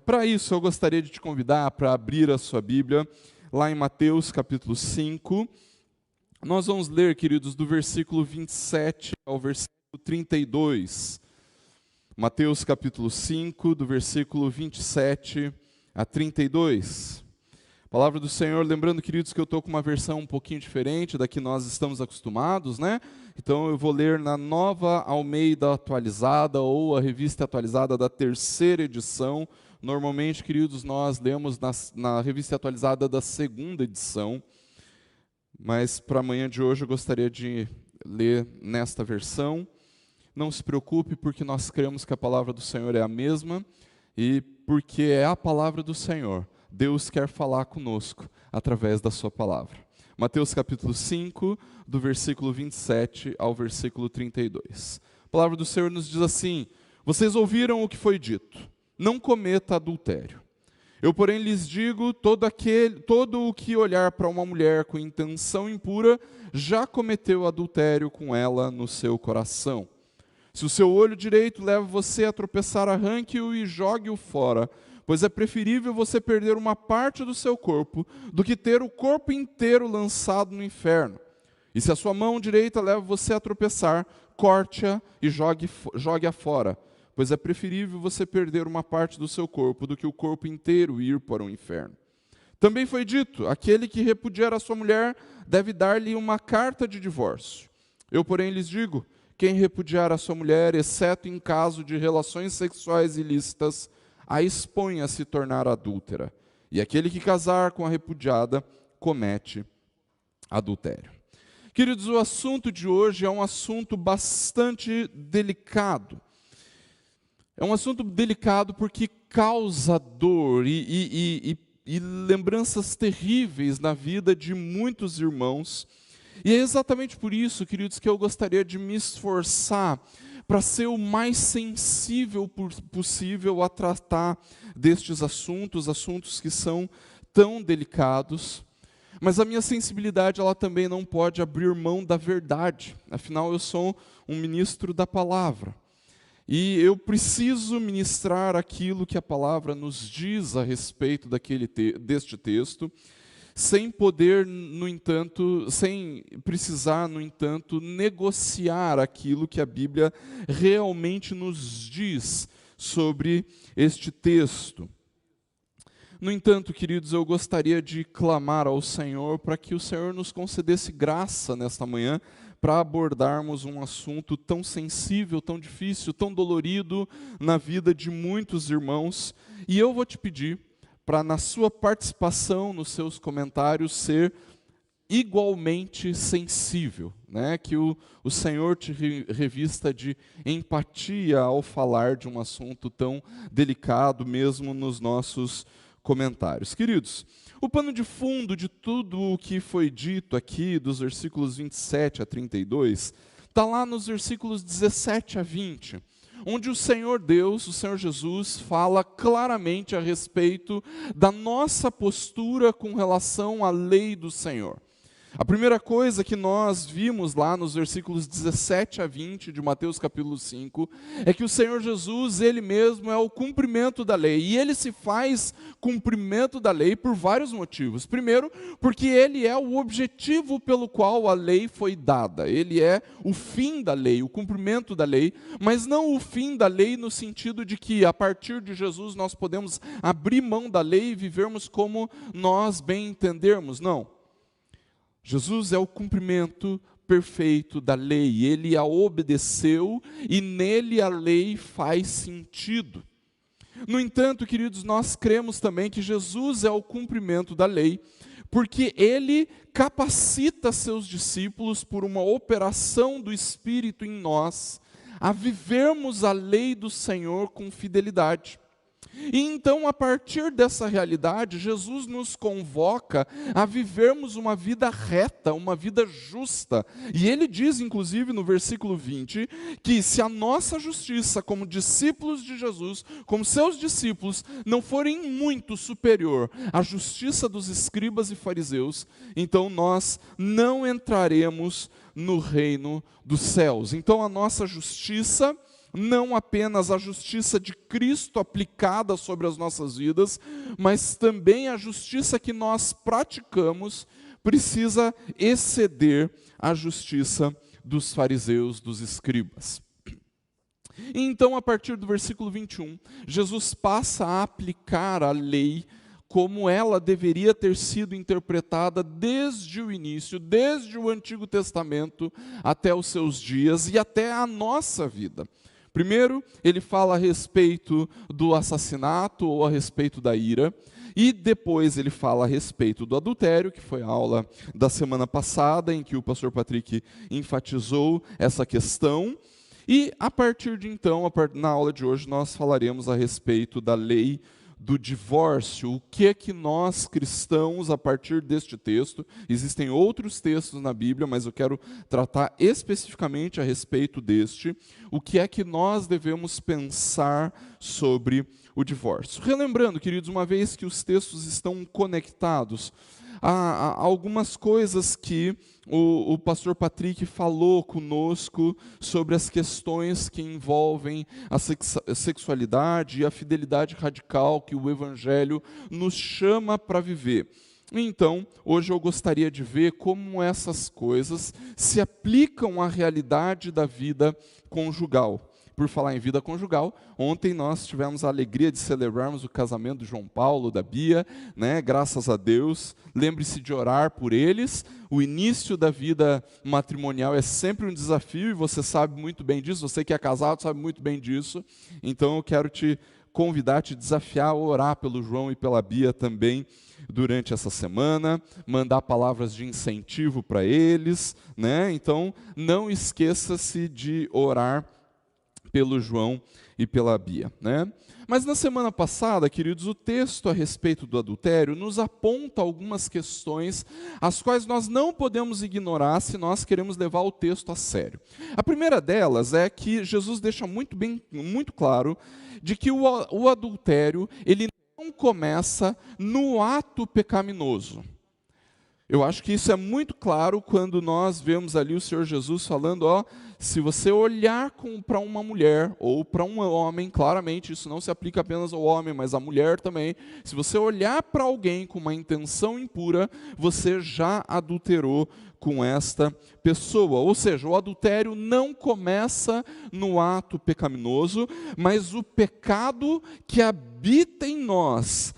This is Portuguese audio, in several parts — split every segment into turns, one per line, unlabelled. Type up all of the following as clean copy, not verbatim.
Para isso, eu gostaria de te convidar para abrir a sua Bíblia, lá em Mateus capítulo 5. Nós vamos ler, queridos, do versículo 27 ao versículo 32. Mateus capítulo 5, do versículo 27 a 32. Palavra do Senhor, lembrando, queridos, que eu estou com uma versão um pouquinho diferente da que nós estamos acostumados, né? Então eu vou ler na Nova Almeida Atualizada, ou a Revista Atualizada da terceira edição. Normalmente, queridos, nós lemos na Revista Atualizada da segunda edição, mas para amanhã de hoje eu gostaria de ler nesta versão. Não se preocupe, porque nós cremos que a palavra do Senhor é a mesma, e porque é a palavra do Senhor, Deus quer falar conosco através da sua palavra. Mateus capítulo 5, do versículo 27 ao versículo 32. A palavra do Senhor nos diz assim: vocês ouviram o que foi dito, não cometa adultério. Eu, porém, lhes digo, todo o que olhar para uma mulher com intenção impura, já cometeu adultério com ela no seu coração. Se o seu olho direito leva você a tropeçar, arranque-o e jogue-o fora, pois é preferível você perder uma parte do seu corpo do que ter o corpo inteiro lançado no inferno. E se a sua mão direita leva você a tropeçar, corte-a e jogue-a fora, pois é preferível você perder uma parte do seu corpo do que o corpo inteiro ir para o inferno. Também foi dito, aquele que repudiar a sua mulher deve dar-lhe uma carta de divórcio. Eu, porém, lhes digo, quem repudiar a sua mulher, exceto em caso de relações sexuais ilícitas, a expõe a se tornar adúltera. E aquele que casar com a repudiada comete adultério. Queridos, o assunto de hoje é um assunto bastante delicado. É um assunto delicado porque causa dor e lembranças terríveis na vida de muitos irmãos. E é exatamente por isso, queridos, que eu gostaria de me esforçar para ser o mais sensível possível a tratar destes assuntos que são tão delicados. Mas a minha sensibilidade, ela também não pode abrir mão da verdade. Afinal, eu sou um ministro da palavra. E eu preciso ministrar aquilo que a palavra nos diz a respeito deste texto, sem precisar, no entanto, negociar aquilo que a Bíblia realmente nos diz sobre este texto. No entanto, queridos, eu gostaria de clamar ao Senhor para que o Senhor nos concedesse graça nesta manhã, para abordarmos um assunto tão sensível, tão difícil, tão dolorido na vida de muitos irmãos. E eu vou te pedir para, na sua participação, nos seus comentários, ser igualmente sensível, né? Que o Senhor te revista de empatia ao falar de um assunto tão delicado, mesmo nos nossos comentários. Queridos, o pano de fundo de tudo o que foi dito aqui, dos versículos 27 a 32, está lá nos versículos 17 a 20, onde o Senhor Deus, o Senhor Jesus, fala claramente a respeito da nossa postura com relação à lei do Senhor. A primeira coisa que nós vimos lá nos versículos 17 a 20 de Mateus capítulo 5, é que o Senhor Jesus, Ele mesmo é o cumprimento da lei, e Ele se faz cumprimento da lei por vários motivos. Primeiro, porque Ele é o objetivo pelo qual a lei foi dada, Ele é o fim da lei, o cumprimento da lei, mas não o fim da lei no sentido de que a partir de Jesus nós podemos abrir mão da lei e vivermos como nós bem entendermos, não. Jesus é o cumprimento perfeito da lei, Ele a obedeceu e nele a lei faz sentido. No entanto, queridos, nós cremos também que Jesus é o cumprimento da lei, porque Ele capacita seus discípulos por uma operação do Espírito em nós, a vivermos a lei do Senhor com fidelidade. E então, a partir dessa realidade, Jesus nos convoca a vivermos uma vida reta, uma vida justa. E Ele diz, inclusive, no versículo 20, que se a nossa justiça, como discípulos de Jesus, como seus discípulos, não forem muito superior à justiça dos escribas e fariseus, então nós não entraremos no reino dos céus. Então, a nossa justiça não apenas a justiça de Cristo aplicada sobre as nossas vidas, mas também a justiça que nós praticamos precisa exceder a justiça dos fariseus, dos escribas. E então, a partir do versículo 21, Jesus passa a aplicar a lei como ela deveria ter sido interpretada desde o início, desde o Antigo Testamento até os seus dias e até a nossa vida. Primeiro, ele fala a respeito do assassinato ou a respeito da ira, e depois ele fala a respeito do adultério, que foi a aula da semana passada, em que o pastor Patrick enfatizou essa questão. E a partir de então, na aula de hoje, nós falaremos a respeito da lei do divórcio. O que é que nós cristãos, a partir deste texto, existem outros textos na Bíblia, mas eu quero tratar especificamente a respeito deste, o que é que nós devemos pensar sobre o divórcio. Relembrando, queridos, uma vez que os textos estão conectados, há algumas coisas que o pastor Patrick falou conosco sobre as questões que envolvem a sexualidade e a fidelidade radical que o Evangelho nos chama para viver. Então, hoje eu gostaria de ver como essas coisas se aplicam à realidade da vida conjugal. Por falar em vida conjugal, ontem nós tivemos a alegria de celebrarmos o casamento do João Paulo, da Bia, né? Graças a Deus. Lembre-se de orar por eles. O início da vida matrimonial é sempre um desafio e você sabe muito bem disso. Você que é casado sabe muito bem disso. Então eu quero te convidar, te desafiar a orar pelo João e pela Bia também durante essa semana, mandar palavras de incentivo para eles, né? Então não esqueça-se de orar pelo João e pela Bia, né? Mas na semana passada, queridos, o texto a respeito do adultério nos aponta algumas questões as quais nós não podemos ignorar se nós queremos levar o texto a sério. A primeira delas é que Jesus deixa muito claro de que o adultério, ele não começa no ato pecaminoso. Eu acho que isso é muito claro quando nós vemos ali o Senhor Jesus falando, se você olhar para uma mulher ou para um homem, claramente isso não se aplica apenas ao homem, mas à mulher também. Se você olhar para alguém com uma intenção impura, você já adulterou com esta pessoa. Ou seja, o adultério não começa no ato pecaminoso, mas o pecado que habita em nós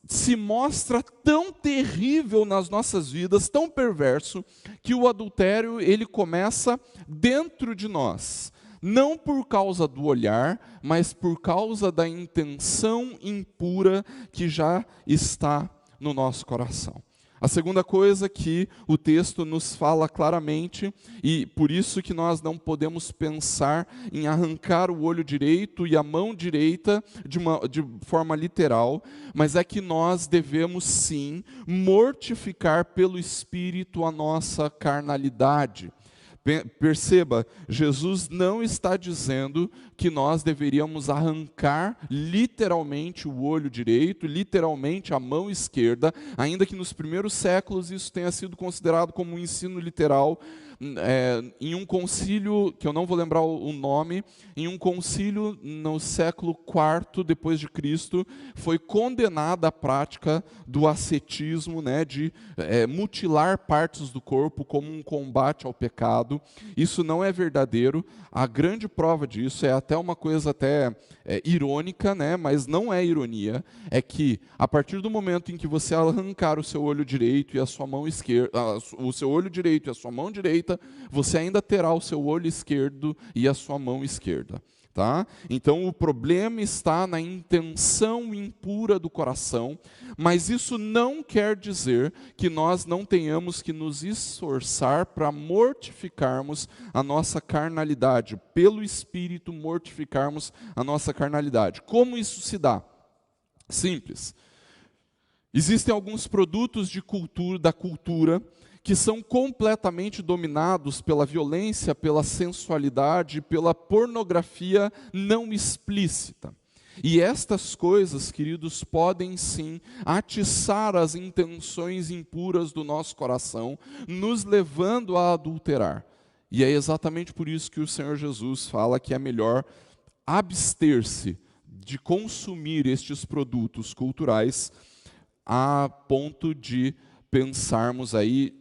se mostra tão terrível nas nossas vidas, tão perverso, que o adultério ele começa dentro de nós. Não por causa do olhar, mas por causa da intenção impura que já está no nosso coração. A segunda coisa que o texto nos fala claramente, e por isso que nós não podemos pensar em arrancar o olho direito e a mão direita de forma literal, mas é que nós devemos sim mortificar pelo Espírito a nossa carnalidade. Perceba, Jesus não está dizendo que nós deveríamos arrancar literalmente o olho direito, literalmente a mão esquerda, ainda que nos primeiros séculos isso tenha sido considerado como um ensino literal. Em um concílio, que eu não vou lembrar o nome, em um concílio no século IV depois de Cristo, foi condenada a prática do ascetismo, né, de mutilar partes do corpo como um combate ao pecado. Isso não é verdadeiro. A grande prova disso é até uma coisa irônica, né, mas não é ironia, é que a partir do momento em que você arrancar o seu olho direito e a sua mão esquerda, o seu olho direito e a sua mão direita, você ainda terá o seu olho esquerdo e a sua mão esquerda. Tá? Então o problema está na intenção impura do coração, mas isso não quer dizer que nós não tenhamos que nos esforçar para mortificarmos a nossa carnalidade, pelo Espírito mortificarmos a nossa carnalidade. Como isso se dá? Simples. Existem alguns produtos da cultura que são completamente dominados pela violência, pela sensualidade, pela pornografia não explícita. E estas coisas, queridos, podem sim atiçar as intenções impuras do nosso coração, nos levando a adulterar. E é exatamente por isso que o Senhor Jesus fala que é melhor abster-se de consumir estes produtos culturais a ponto de pensarmos aí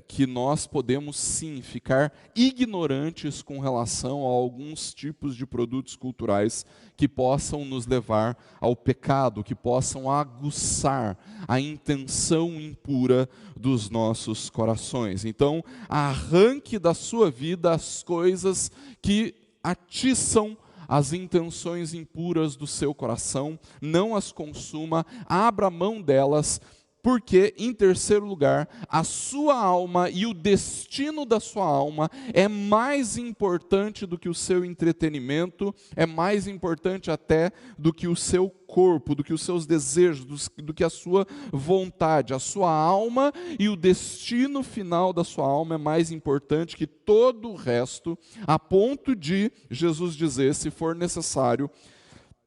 que nós podemos sim ficar ignorantes com relação a alguns tipos de produtos culturais que possam nos levar ao pecado, que possam aguçar a intenção impura dos nossos corações. Então, arranque da sua vida as coisas que atiçam as intenções impuras do seu coração, não as consuma, abra mão delas, porque, em terceiro lugar, a sua alma e o destino da sua alma é mais importante do que o seu entretenimento, é mais importante até do que o seu corpo, do que os seus desejos, do que a sua vontade. A sua alma e o destino final da sua alma é mais importante que todo o resto, a ponto de Jesus dizer, se for necessário,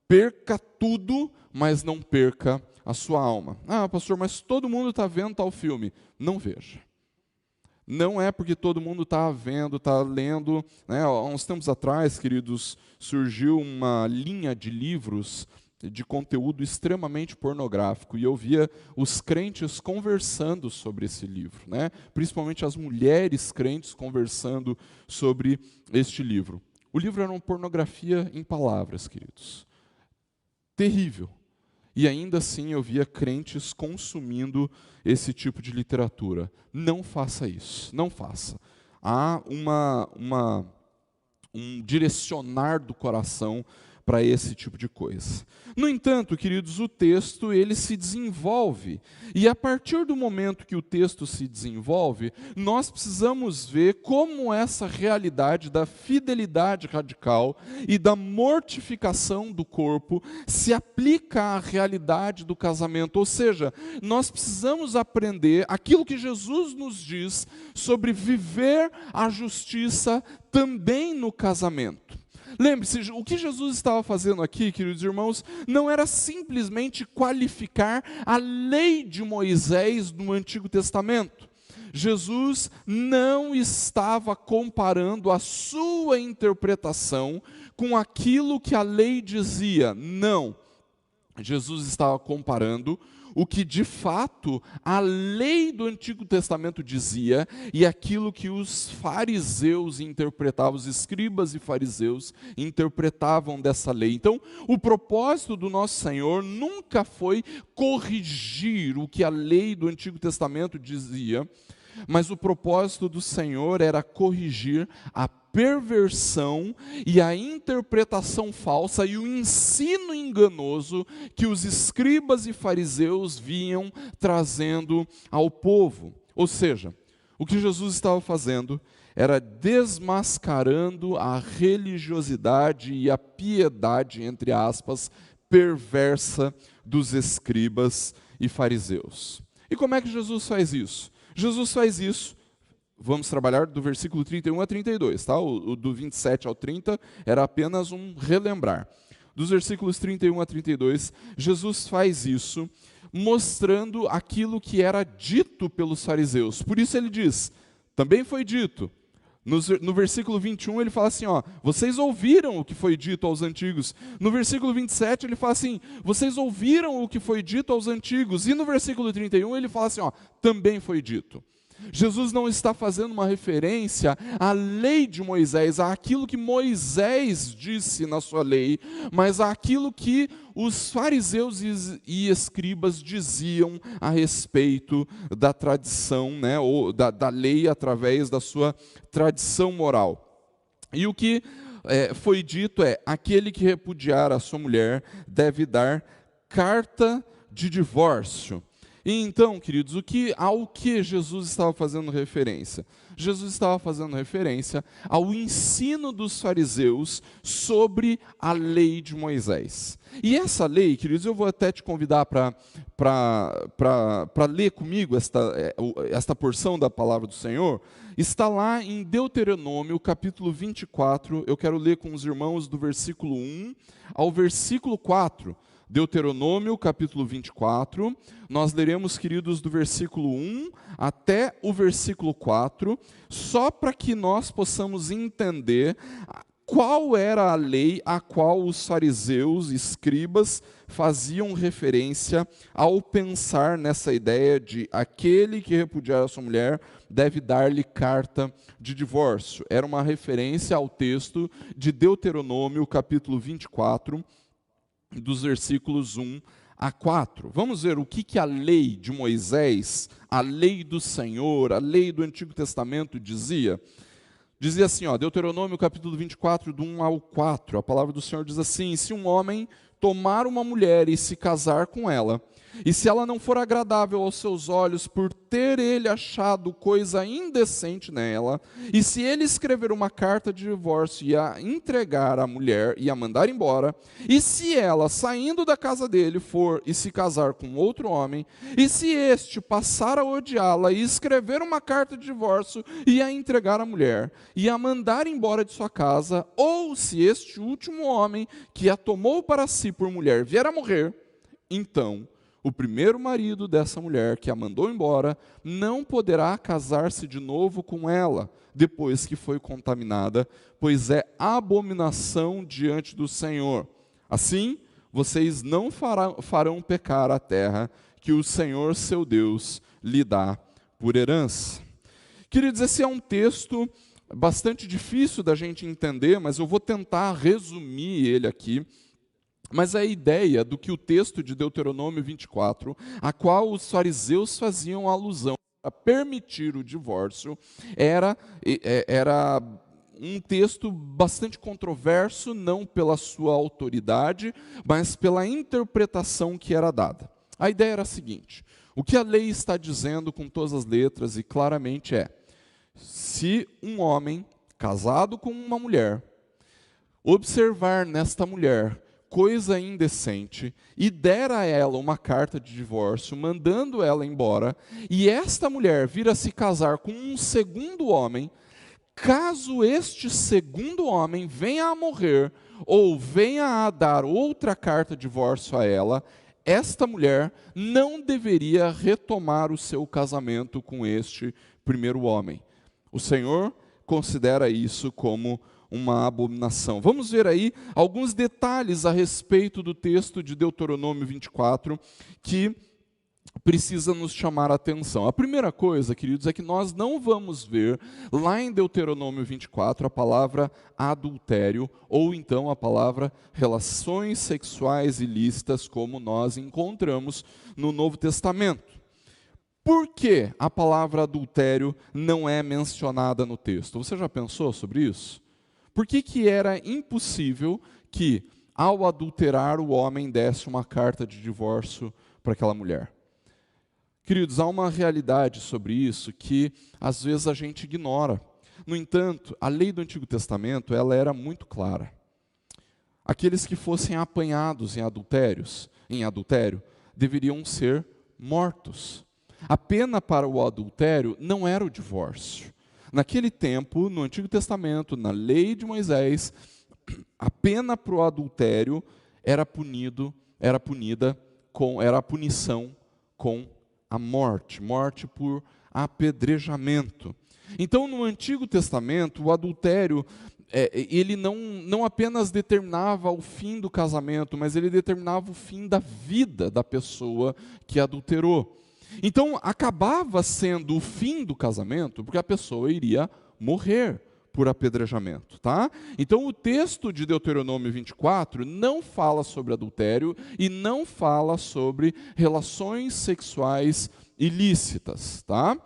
perca tudo, mas não perca a sua alma. Ah, pastor, mas todo mundo está vendo tal filme. Não veja. Não é porque todo mundo está vendo, está lendo. Né? Há uns tempos atrás, queridos, surgiu uma linha de livros de conteúdo extremamente pornográfico, e eu via os crentes conversando sobre esse livro, né? Principalmente as mulheres crentes conversando sobre este livro. O livro era uma pornografia em palavras, queridos. Terrível. E ainda assim eu via crentes consumindo esse tipo de literatura. Não faça isso, não faça. Há um direcionar do coração para esse tipo de coisa. No entanto, queridos, o texto ele se desenvolve, e a partir do momento que o texto se desenvolve, nós precisamos ver como essa realidade da fidelidade radical e da mortificação do corpo se aplica à realidade do casamento. Ou seja, nós precisamos aprender aquilo que Jesus nos diz sobre viver a justiça também no casamento. Lembre-se, o que Jesus estava fazendo aqui, queridos irmãos, não era simplesmente qualificar a lei de Moisés no Antigo Testamento. Jesus não estava comparando a sua interpretação com aquilo que a lei dizia. Não. Jesus estava comparando o que de fato a lei do Antigo Testamento dizia e aquilo que os fariseus interpretavam, os escribas e fariseus interpretavam dessa lei. Então, o propósito do nosso Senhor nunca foi corrigir o que a lei do Antigo Testamento dizia, mas o propósito do Senhor era corrigir a perversão e a interpretação falsa e o ensino enganoso que os escribas e fariseus vinham trazendo ao povo. Ou seja, o que Jesus estava fazendo era desmascarando a religiosidade e a piedade, entre aspas, perversa dos escribas e fariseus. E como é que Jesus faz isso? Jesus faz isso, vamos trabalhar do versículo 31 a 32, tá? O do 27 ao 30 era apenas um relembrar. Dos versículos 31 a 32, Jesus faz isso, mostrando aquilo que era dito pelos fariseus. Por isso ele diz, também foi dito. No versículo 21 ele fala assim, ó, vocês ouviram o que foi dito aos antigos. No versículo 27 ele fala assim, vocês ouviram o que foi dito aos antigos. E no versículo 31 ele fala assim, ó, também foi dito. Jesus não está fazendo uma referência à lei de Moisés, àquilo que Moisés disse na sua lei, mas àquilo que os fariseus e escribas diziam a respeito da tradição, né, ou da lei através da sua tradição moral. E o que foi dito é, aquele que repudiar a sua mulher deve dar carta de divórcio. E então, queridos, ao que Jesus estava fazendo referência? Jesus estava fazendo referência ao ensino dos fariseus sobre a lei de Moisés. E essa lei, queridos, eu vou até te convidar para ler comigo esta porção da palavra do Senhor. Está lá em Deuteronômio, capítulo 24, eu quero ler com os irmãos do versículo 1 ao versículo 4. Deuteronômio, capítulo 24, nós leremos, queridos, do versículo 1 até o versículo 4, só para que nós possamos entender Qual era a lei a qual os fariseus e escribas faziam referência ao pensar nessa ideia de aquele que repudiar a sua mulher deve dar-lhe carta de divórcio? Era uma referência ao texto de Deuteronômio, capítulo 24, dos versículos 1 a 4. Vamos ver o que a lei de Moisés, a lei do Senhor, a lei do Antigo Testamento dizia. Dizia assim, Deuteronômio capítulo 24, do 1 ao 4, a palavra do Senhor diz assim: se um homem tomar uma mulher e se casar com ela, e se ela não for agradável aos seus olhos por ter ele achado coisa indecente nela, e se ele escrever uma carta de divórcio e a entregar à mulher e a mandar embora, e se ela, saindo da casa dele, for e se casar com outro homem, e se este passar a odiá-la e escrever uma carta de divórcio e a entregar à mulher, e a mandar embora de sua casa, ou se este último homem que a tomou para si por mulher vier a morrer, então o primeiro marido dessa mulher que a mandou embora não poderá casar-se de novo com ela, depois que foi contaminada, pois é abominação diante do Senhor. Assim, vocês não farão pecar a terra que o Senhor, seu Deus, lhe dá por herança. Queridos, esse é um texto bastante difícil da gente entender, mas eu vou tentar resumir ele aqui. Mas a ideia do que o texto de Deuteronômio 24, a qual os fariseus faziam alusão a permitir o divórcio, era um texto bastante controverso, não pela sua autoridade, mas pela interpretação que era dada. A ideia era a seguinte: o que a lei está dizendo com todas as letras e claramente é: se um homem casado com uma mulher observar nesta mulher coisa indecente e der a ela uma carta de divórcio, mandando ela embora, e esta mulher vir a se casar com um segundo homem, caso este segundo homem venha a morrer ou venha a dar outra carta de divórcio a ela, esta mulher não deveria retomar o seu casamento com este primeiro homem. O Senhor considera isso como uma abominação. Vamos ver aí alguns detalhes a respeito do texto de Deuteronômio 24 que precisa nos chamar a atenção. A primeira coisa, queridos, é que nós não vamos ver lá em Deuteronômio 24 a palavra adultério ou então a palavra relações sexuais ilícitas como nós encontramos no Novo Testamento. Por que a palavra adultério não é mencionada no texto? Você já pensou sobre isso? Por que era impossível que, ao adulterar, o homem desse uma carta de divórcio para aquela mulher? Queridos, há uma realidade sobre isso que, às vezes, a gente ignora. No entanto, a lei do Antigo Testamento, ela era muito clara. Aqueles que fossem apanhados em adultério, deveriam ser mortos. A pena para o adultério não era o divórcio. Naquele tempo, no Antigo Testamento, na lei de Moisés, a pena para o adultério era a punição com a morte por apedrejamento. Então, no Antigo Testamento, o adultério, ele não apenas determinava o fim do casamento, mas ele determinava o fim da vida da pessoa que adulterou. Então, acabava sendo o fim do casamento, porque a pessoa iria morrer por apedrejamento, tá? Então, o texto de Deuteronômio 24 não fala sobre adultério e não fala sobre relações sexuais ilícitas, tá?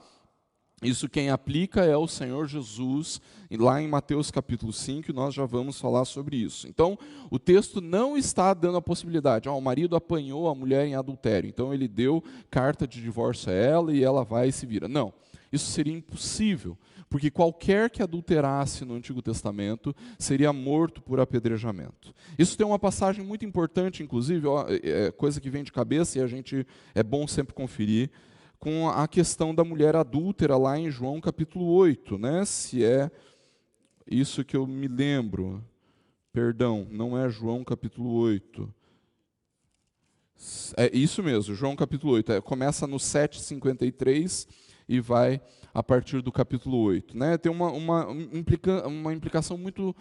Isso quem aplica é o Senhor Jesus, e lá em Mateus capítulo 5, nós já vamos falar sobre isso. Então, o texto não está dando a possibilidade, o marido apanhou a mulher em adultério, então ele deu carta de divórcio a ela e ela vai e se vira. Não, isso seria impossível, porque qualquer que adulterasse no Antigo Testamento seria morto por apedrejamento. Isso tem uma passagem muito importante, inclusive, coisa que vem de cabeça e é bom sempre conferir, com a questão da mulher adúltera lá em João capítulo 8, né? Se é isso que eu me lembro. Perdão, não é João capítulo 8. É isso mesmo, João capítulo 8. Começa no 7,53 e vai a partir do capítulo 8. Né? Tem uma implicação muito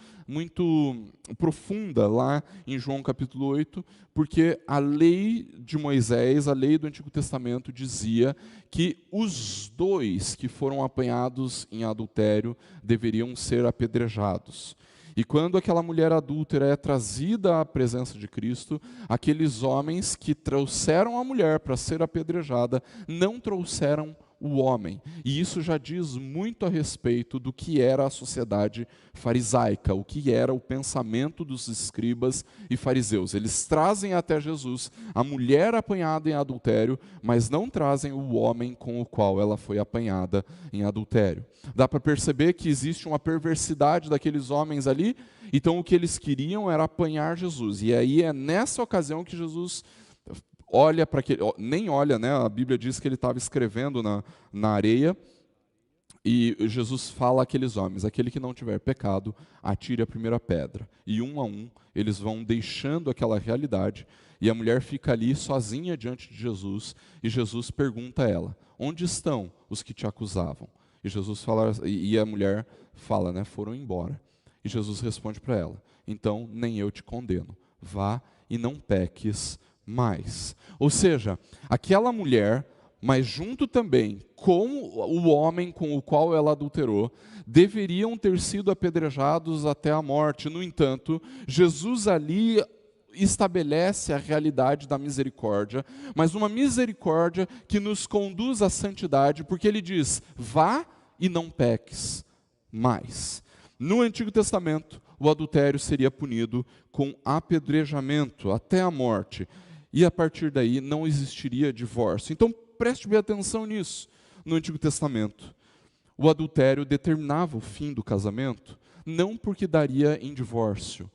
profunda lá em João capítulo 8, porque a lei de Moisés, a lei do Antigo Testamento, dizia que os dois que foram apanhados em adultério deveriam ser apedrejados. E quando aquela mulher adúltera é trazida à presença de Cristo, aqueles homens que trouxeram a mulher para ser apedrejada não trouxeram o homem. E isso já diz muito a respeito do que era a sociedade farisaica, o que era o pensamento dos escribas e fariseus. Eles trazem até Jesus a mulher apanhada em adultério, mas não trazem o homem com o qual ela foi apanhada em adultério. Dá para perceber que existe uma perversidade daqueles homens ali, então o que eles queriam era apanhar Jesus. E aí é nessa ocasião que Jesus olha para aquele, nem olha, né? A Bíblia diz que ele estava escrevendo na areia, e Jesus fala àqueles homens: aquele que não tiver pecado, atire a primeira pedra. E um a um, eles vão deixando aquela realidade, e a mulher fica ali sozinha diante de Jesus, e Jesus pergunta a ela: onde estão os que te acusavam? E Jesus fala, e a mulher fala, né? Foram embora. E Jesus responde para ela: então nem eu te condeno, vá e não peques mais. Ou seja, aquela mulher, mas junto também com o homem com o qual ela adulterou, deveriam ter sido apedrejados até a morte. No entanto, Jesus ali estabelece a realidade da misericórdia, mas uma misericórdia que nos conduz à santidade, porque ele diz: vá e não peques mais. No Antigo Testamento, o adultério seria punido com apedrejamento até a morte. E a partir daí não existiria divórcio. Então preste bem atenção nisso. No Antigo Testamento, o adultério determinava o fim do casamento, não porque daria em divórcio,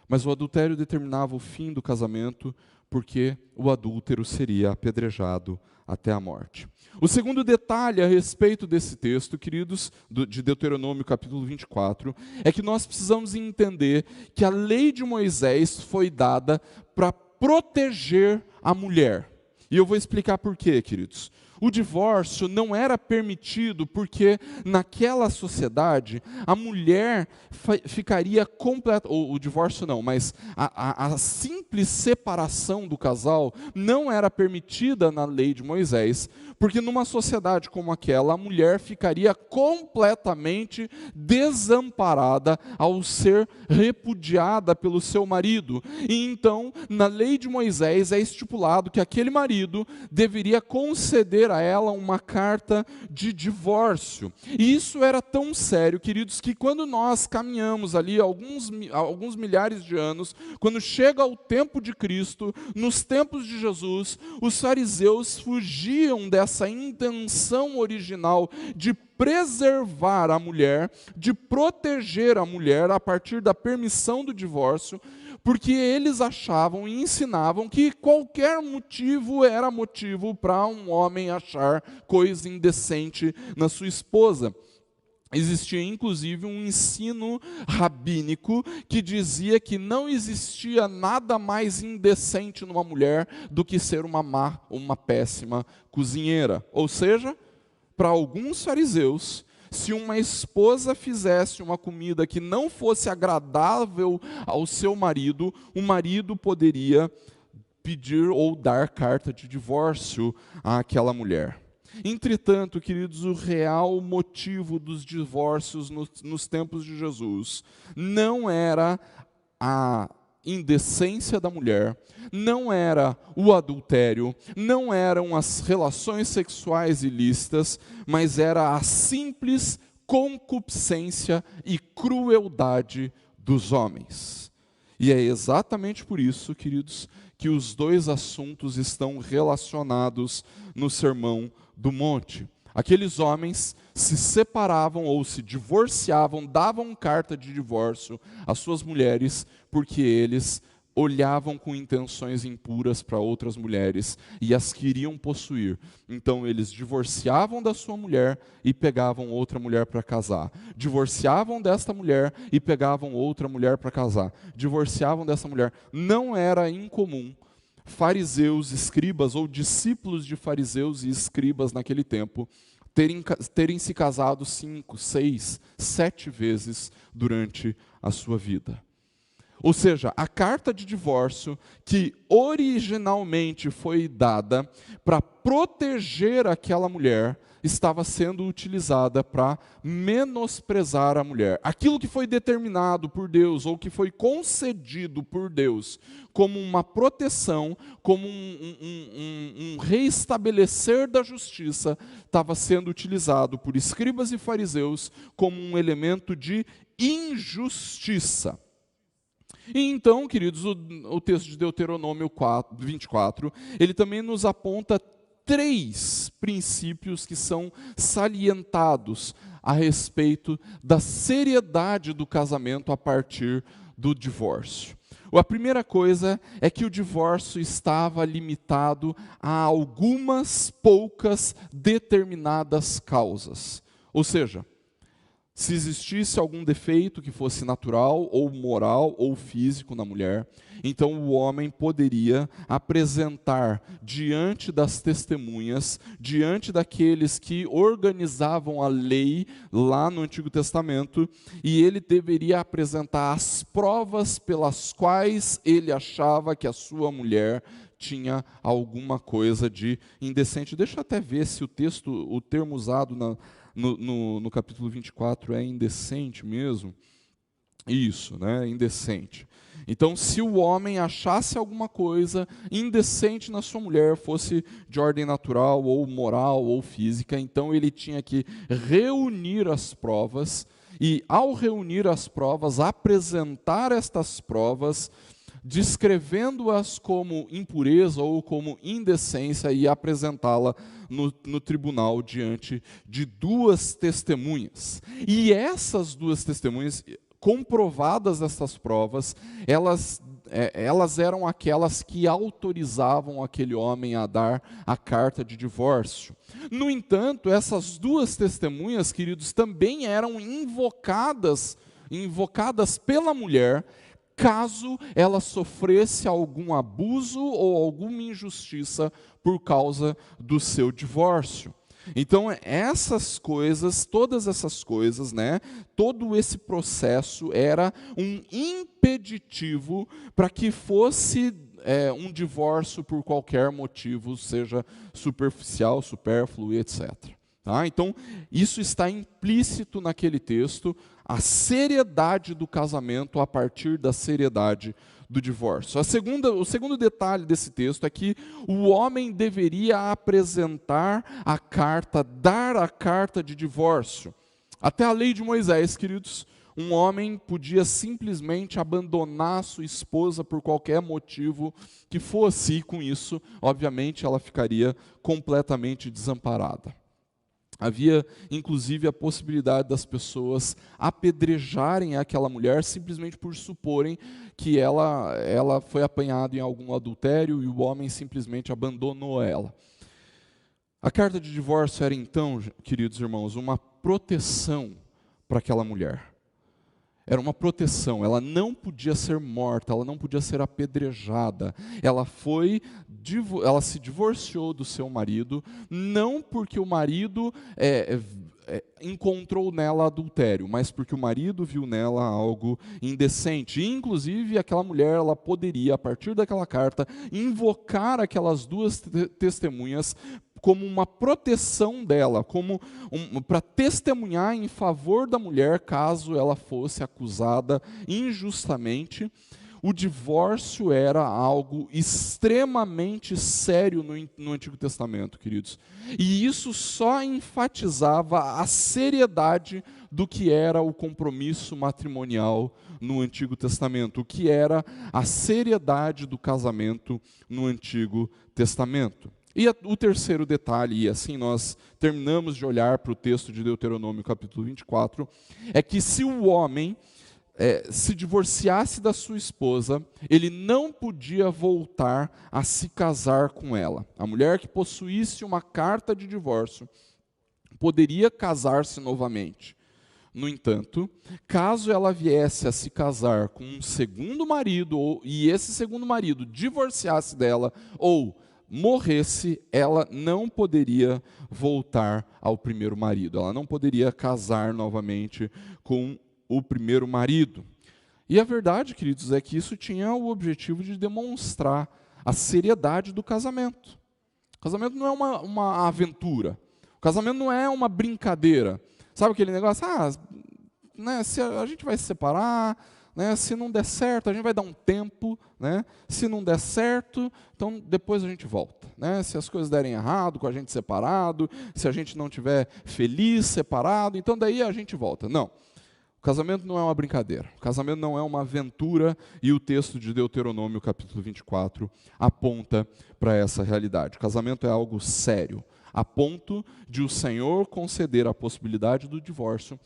mas o adultério determinava o fim do casamento porque o adúltero seria apedrejado até a morte. O segundo detalhe a respeito desse texto, queridos, de Deuteronômio capítulo 24, é que nós precisamos entender que a lei de Moisés foi dada para proteger a mulher. E eu vou explicar por quê, queridos. O divórcio não era permitido porque naquela sociedade a mulher ficaria completa, ou o divórcio não, mas a simples separação do casal não era permitida na lei de Moisés, porque numa sociedade como aquela a mulher ficaria completamente desamparada ao ser repudiada pelo seu marido. E então, na lei de Moisés é estipulado que aquele marido deveria conceder a ela uma carta de divórcio. E isso era tão sério, queridos, que quando nós caminhamos ali alguns milhares de anos, quando chega o tempo de Cristo, nos tempos de Jesus, os fariseus fugiam dessa intenção original de preservar a mulher, de proteger a mulher a partir da permissão do divórcio, porque eles achavam e ensinavam que qualquer motivo era motivo para um homem achar coisa indecente na sua esposa. Existia inclusive um ensino rabínico que dizia que não existia nada mais indecente numa mulher do que ser uma má, uma péssima cozinheira. Ou seja, para alguns fariseus, se uma esposa fizesse uma comida que não fosse agradável ao seu marido, o marido poderia pedir ou dar carta de divórcio àquela mulher. Entretanto, queridos, o real motivo dos divórcios nos tempos de Jesus não era a indecência da mulher, não era o adultério, não eram as relações sexuais ilícitas, mas era a simples concupiscência e crueldade dos homens. E é exatamente por isso, queridos, que os dois assuntos estão relacionados no Sermão do Monte. Aqueles homens se separavam ou se divorciavam, davam carta de divórcio às suas mulheres, porque eles olhavam com intenções impuras para outras mulheres e as queriam possuir. Então eles divorciavam da sua mulher e pegavam outra mulher para casar. Divorciavam desta mulher e pegavam outra mulher para casar. Divorciavam dessa mulher. Não era incomum fariseus, escribas ou discípulos de fariseus e escribas naquele tempo terem se casado 5, 6, 7 vezes durante a sua vida. Ou seja, a carta de divórcio, que originalmente foi dada para proteger aquela mulher, estava sendo utilizada para menosprezar a mulher. Aquilo que foi determinado por Deus, ou que foi concedido por Deus, como uma proteção, como um reestabelecer da justiça, estava sendo utilizado por escribas e fariseus como um elemento de injustiça. E então, queridos, o texto de Deuteronômio 24, ele também nos aponta 3 princípios que são salientados a respeito da seriedade do casamento a partir do divórcio. A primeira coisa é que o divórcio estava limitado a algumas poucas determinadas causas. Ou seja, se existisse algum defeito que fosse natural, ou moral, ou físico na mulher, então o homem poderia apresentar diante das testemunhas, diante daqueles que organizavam a lei lá no Antigo Testamento, e ele deveria apresentar as provas pelas quais ele achava que a sua mulher tinha alguma coisa de indecente. Deixa eu até ver se o termo usado no capítulo 24 é indecente mesmo. Isso, né? Indecente. Então, se o homem achasse alguma coisa indecente na sua mulher, fosse de ordem natural, ou moral, ou física, então ele tinha que reunir as provas, e ao reunir as provas, apresentar estas provas, descrevendo-as como impureza ou como indecência, e apresentá-la no tribunal diante de 2 testemunhas. E essas 2 testemunhas, comprovadas essas provas, elas eram aquelas que autorizavam aquele homem a dar a carta de divórcio. No entanto, essas 2 testemunhas, queridos, também eram invocadas pela mulher, caso ela sofresse algum abuso ou alguma injustiça por causa do seu divórcio. Então, essas coisas, todas essas coisas, né, todo esse processo era um impeditivo para que fosse um divórcio por qualquer motivo, seja superficial, supérfluo, etc. Tá? Então, isso está implícito naquele texto, a seriedade do casamento a partir da seriedade do divórcio. O segundo detalhe desse texto é que o homem deveria apresentar a carta, dar a carta de divórcio. Até a lei de Moisés, queridos, um homem podia simplesmente abandonar sua esposa por qualquer motivo que fosse, e com isso, obviamente, ela ficaria completamente desamparada. Havia, inclusive, a possibilidade das pessoas apedrejarem aquela mulher simplesmente por suporem que ela foi apanhada em algum adultério e o homem simplesmente abandonou ela. A carta de divórcio era então, queridos irmãos, uma proteção para aquela mulher. Era uma proteção, ela não podia ser morta, ela não podia ser apedrejada. Ela se divorciou do seu marido, não porque o marido encontrou nela adultério, mas porque o marido viu nela algo indecente. E, inclusive, aquela mulher, ela poderia, a partir daquela carta, invocar aquelas 2 testemunhas como uma proteção dela, para testemunhar em favor da mulher, caso ela fosse acusada injustamente. O divórcio era algo extremamente sério no Antigo Testamento, queridos. E isso só enfatizava a seriedade do que era o compromisso matrimonial no Antigo Testamento, o que era a seriedade do casamento no Antigo Testamento. E o terceiro detalhe, e assim nós terminamos de olhar para o texto de Deuteronômio capítulo 24, é que se o homem se divorciasse da sua esposa, ele não podia voltar a se casar com ela. A mulher que possuísse uma carta de divórcio poderia casar-se novamente. No entanto, caso ela viesse a se casar com um segundo marido, e esse segundo marido divorciasse dela, ou morresse, ela não poderia voltar ao primeiro marido, ela não poderia casar novamente com o primeiro marido. E a verdade, queridos, é que isso tinha o objetivo de demonstrar a seriedade do casamento. O casamento não é uma aventura, o casamento não é uma brincadeira. Sabe aquele negócio, né, se a gente vai se separar, né, se não der certo, a gente vai dar um tempo, né, se não der certo, então depois a gente volta. Né, se as coisas derem errado, com a gente separado, se a gente não estiver feliz, separado, então daí a gente volta. Não, o casamento não é uma brincadeira, o casamento não é uma aventura, e o texto de Deuteronômio, capítulo 24, aponta para essa realidade. O casamento é algo sério, a ponto de o Senhor conceder a possibilidade do divórcio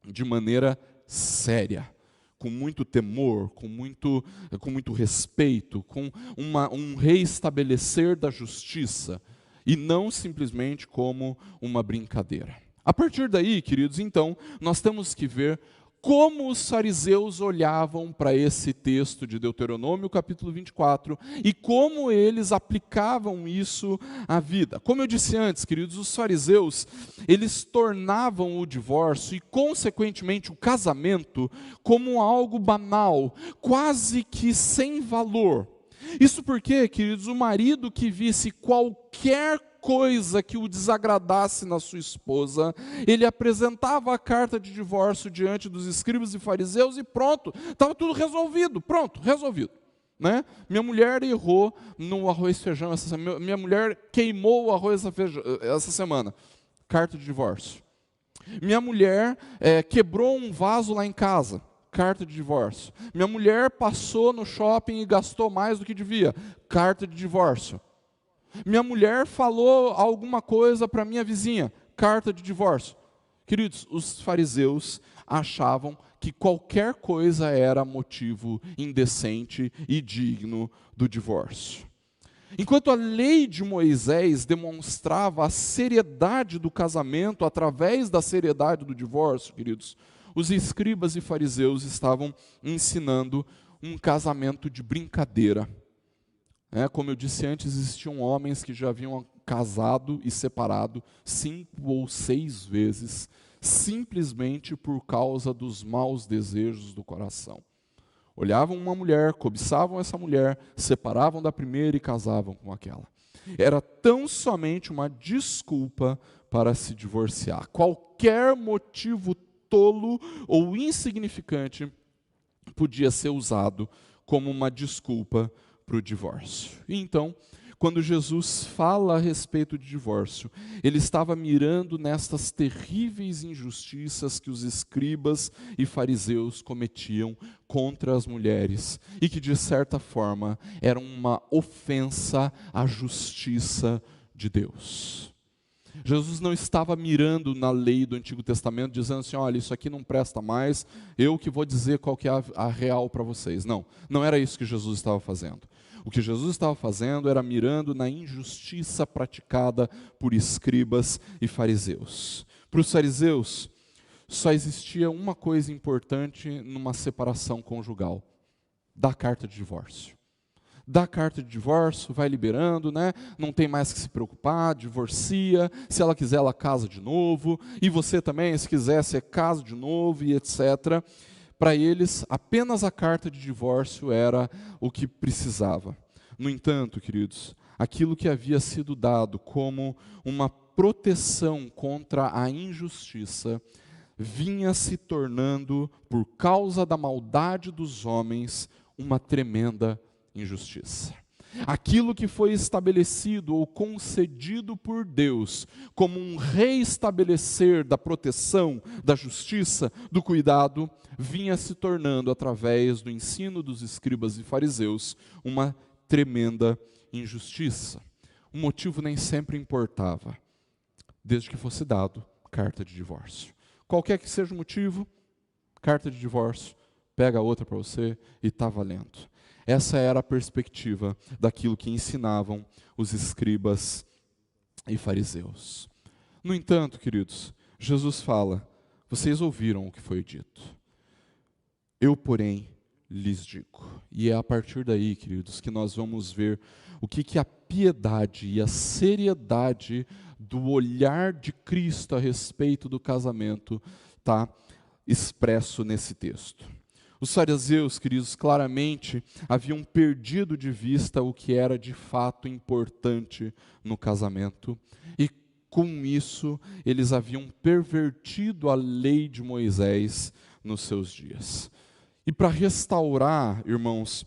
de maneira séria, com muito temor, com muito respeito, com um reestabelecer da justiça, e não simplesmente como uma brincadeira. A partir daí, queridos, então, nós temos que ver como os fariseus olhavam para esse texto de Deuteronômio, capítulo 24, e como eles aplicavam isso à vida. Como eu disse antes, queridos, os fariseus, eles tornavam o divórcio e, consequentemente, o casamento como algo banal, quase que sem valor. Isso porque, queridos, o marido que visse qualquer coisa que o desagradasse na sua esposa, ele apresentava a carta de divórcio diante dos escribas e fariseus e pronto, estava tudo resolvido, pronto, resolvido. Né? Minha mulher errou no arroz e feijão essa semana, minha mulher queimou o arroz essa semana, carta de divórcio. Minha mulher quebrou um vaso lá em casa, carta de divórcio. Minha mulher passou no shopping e gastou mais do que devia, carta de divórcio. Minha mulher falou alguma coisa para minha vizinha, carta de divórcio. Queridos, os fariseus achavam que qualquer coisa era motivo indecente e digno do divórcio. Enquanto a lei de Moisés demonstrava a seriedade do casamento através da seriedade do divórcio, queridos, os escribas e fariseus estavam ensinando um casamento de brincadeira. Como eu disse antes, existiam homens que já haviam casado e separado 5 ou 6 vezes, simplesmente por causa dos maus desejos do coração. Olhavam uma mulher, cobiçavam essa mulher, separavam da primeira e casavam com aquela. Era tão somente uma desculpa para se divorciar. Qualquer motivo tolo ou insignificante podia ser usado como uma desculpa para o divórcio. E então, quando Jesus fala a respeito de divórcio, ele estava mirando nestas terríveis injustiças que os escribas e fariseus cometiam contra as mulheres e que, de certa forma, eram uma ofensa à justiça de Deus. Jesus não estava mirando na lei do Antigo Testamento, dizendo assim, olha, isso aqui não presta mais, eu que vou dizer qual que é a real para vocês. Não, não era isso que Jesus estava fazendo. O que Jesus estava fazendo era mirando na injustiça praticada por escribas e fariseus. Para os fariseus, só existia uma coisa importante numa separação conjugal: dar carta de divórcio. Dá carta de divórcio, vai liberando, né? Não tem mais que se preocupar, divorcia, se ela quiser ela casa de novo, e você também, se quiser, você casa de novo e etc. Para eles, apenas a carta de divórcio era o que precisava. No entanto, queridos, aquilo que havia sido dado como uma proteção contra a injustiça, vinha se tornando, por causa da maldade dos homens, uma tremenda injustiça. Aquilo que foi estabelecido ou concedido por Deus como um reestabelecer da proteção, da justiça, do cuidado, vinha se tornando, através do ensino dos escribas e fariseus, uma tremenda injustiça. O motivo nem sempre importava, desde que fosse dado carta de divórcio. Qualquer que seja o motivo, carta de divórcio, pega outra para você e está valendo. Essa era a perspectiva daquilo que ensinavam os escribas e fariseus. No entanto, queridos, Jesus fala, vocês ouviram o que foi dito. Eu, porém, lhes digo. E é a partir daí, queridos, que nós vamos ver o que a piedade e a seriedade do olhar de Cristo a respeito do casamento está expresso nesse texto. Os fariseus, queridos, claramente haviam perdido de vista o que era de fato importante no casamento, e com isso eles haviam pervertido a lei de Moisés nos seus dias. E para restaurar, irmãos,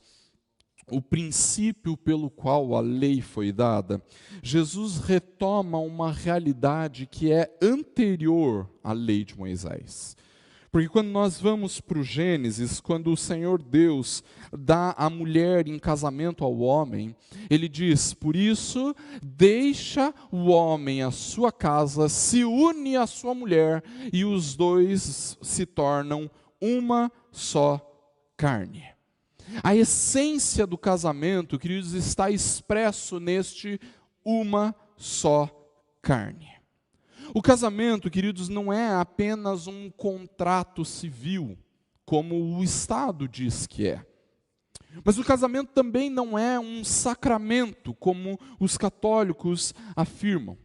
o princípio pelo qual a lei foi dada, Jesus retoma uma realidade que é anterior à lei de Moisés. Porque quando nós vamos para o Gênesis, quando o Senhor Deus dá a mulher em casamento ao homem, Ele diz: por isso, deixa o homem a sua casa, se une à sua mulher, e os dois se tornam uma só carne. A essência do casamento, queridos, está expresso neste uma só carne. O casamento, queridos, não é apenas um contrato civil, como o Estado diz que é. Mas o casamento também não é um sacramento, como os católicos afirmam.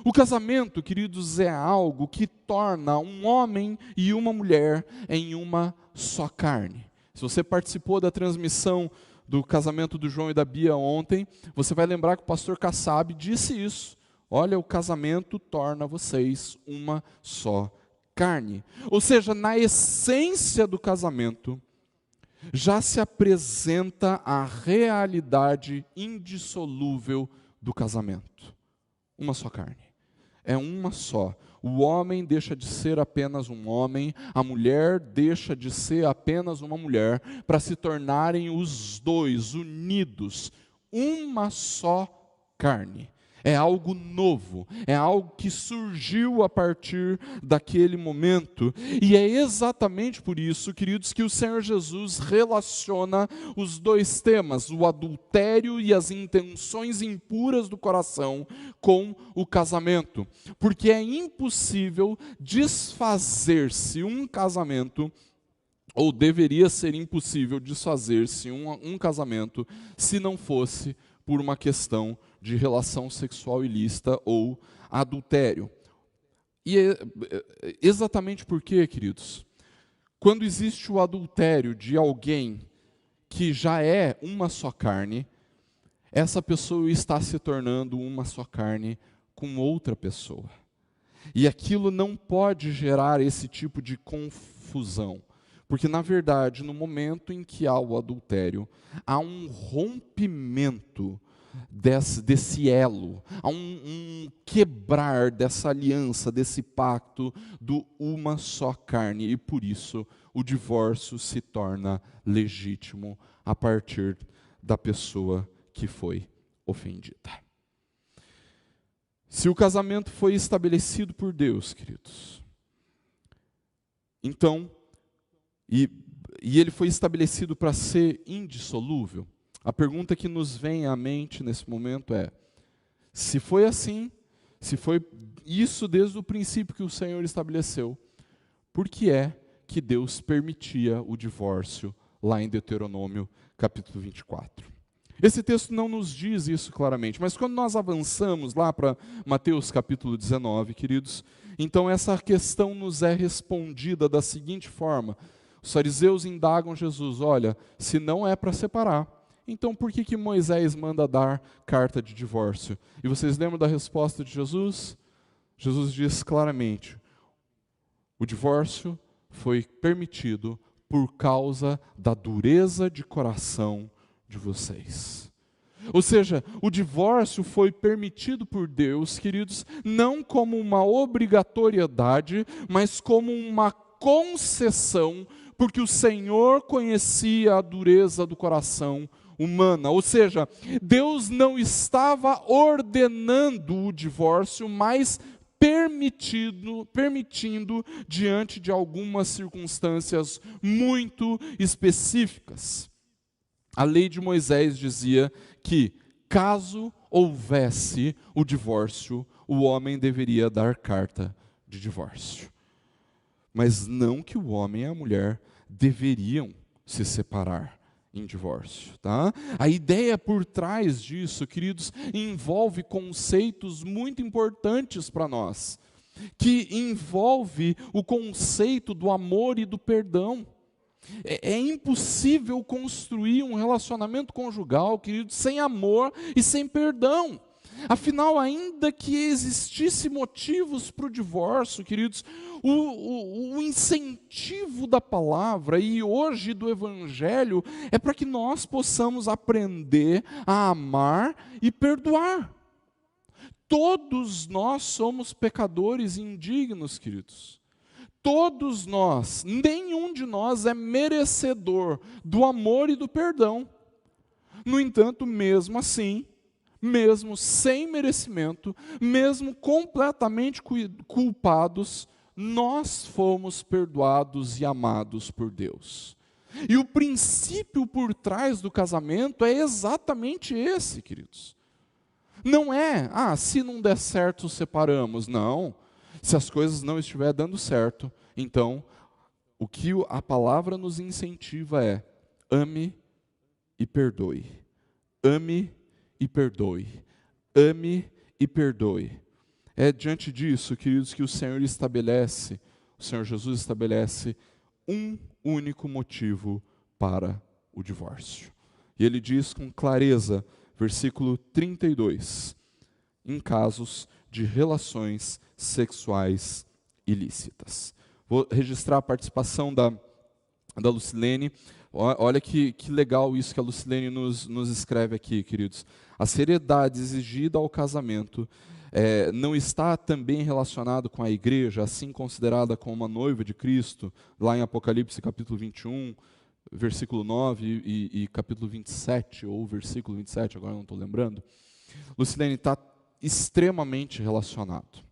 O casamento, queridos, é algo que torna um homem e uma mulher em uma só carne. Se você participou da transmissão do casamento do João e da Bia ontem, você vai lembrar que o pastor Kassab disse isso. Olha, o casamento torna vocês uma só carne. Ou seja, na essência do casamento, já se apresenta a realidade indissolúvel do casamento. Uma só carne. É uma só. O homem deixa de ser apenas um homem, a mulher deixa de ser apenas uma mulher, para se tornarem os dois unidos, uma só carne. É algo novo, é algo que surgiu a partir daquele momento, e é exatamente por isso, queridos, que o Senhor Jesus relaciona os dois temas, o adultério e as intenções impuras do coração, com o casamento, porque é impossível desfazer-se um casamento, ou deveria ser impossível desfazer-se um casamento, se não fosse por uma questão de relação sexual ilícita ou adultério. E exatamente por quê, queridos? Quando existe o adultério de alguém que já é uma só carne, essa pessoa está se tornando uma só carne com outra pessoa. E aquilo não pode gerar esse tipo de confusão. Porque, na verdade, no momento em que há o adultério, há um rompimento desse elo, há um quebrar dessa aliança, desse pacto do uma só carne. E por isso o divórcio se torna legítimo a partir da pessoa que foi ofendida. Se o casamento foi estabelecido por Deus, queridos, então, e ele foi estabelecido para ser indissolúvel, a pergunta que nos vem à mente nesse momento é: se foi assim, se foi isso desde o princípio que o Senhor estabeleceu, por que é que Deus permitia o divórcio lá em Deuteronômio capítulo 24? Esse texto não nos diz isso claramente, mas quando nós avançamos lá para Mateus capítulo 19, queridos, então essa questão nos é respondida da seguinte forma: os fariseus indagam Jesus: olha, se não é para separar, então por que Moisés manda dar carta de divórcio? E vocês lembram da resposta de Jesus? Jesus diz claramente: o divórcio foi permitido por causa da dureza de coração de vocês. Ou seja, o divórcio foi permitido por Deus, queridos, não como uma obrigatoriedade, mas como uma concessão, porque o Senhor conhecia a dureza do coração humana. Ou seja, Deus não estava ordenando o divórcio, mas permitindo diante de algumas circunstâncias muito específicas. A lei de Moisés dizia que, caso houvesse o divórcio, o homem deveria dar carta de divórcio. Mas não que o homem e a mulher deveriam se separar. em divórcio, tá? A ideia por trás disso, queridos, envolve conceitos muito importantes para nós, que envolve o conceito do amor e do perdão. É impossível construir um relacionamento conjugal, queridos, sem amor e sem perdão. Afinal, ainda que existisse motivos para o divórcio, queridos, o incentivo da palavra e hoje do Evangelho é para que nós possamos aprender a amar e perdoar. Todos nós somos pecadores indignos, queridos. Todos nós, nenhum de nós é merecedor do amor e do perdão. No entanto, mesmo assim, mesmo sem merecimento, mesmo completamente culpados, nós fomos perdoados e amados por Deus. E o princípio por trás do casamento é exatamente esse, queridos. Não é, se não der certo, separamos. Não. Se as coisas não estiverem dando certo, então, o que a palavra nos incentiva é: ame e perdoe. Ame e perdoe. Ame e perdoe. É diante disso, queridos, que o Senhor Jesus estabelece um único motivo para o divórcio. E ele diz com clareza, versículo 32, em casos de relações sexuais ilícitas. Vou registrar a participação da Lucilene. Olha que legal isso que a Lucilene nos escreve aqui, queridos. A seriedade exigida ao casamento não está também relacionado com a igreja, assim considerada como uma noiva de Cristo, lá em Apocalipse capítulo 21, versículo 9 e capítulo 27, ou versículo 27, agora não estou lembrando. Lucilene, está extremamente relacionado.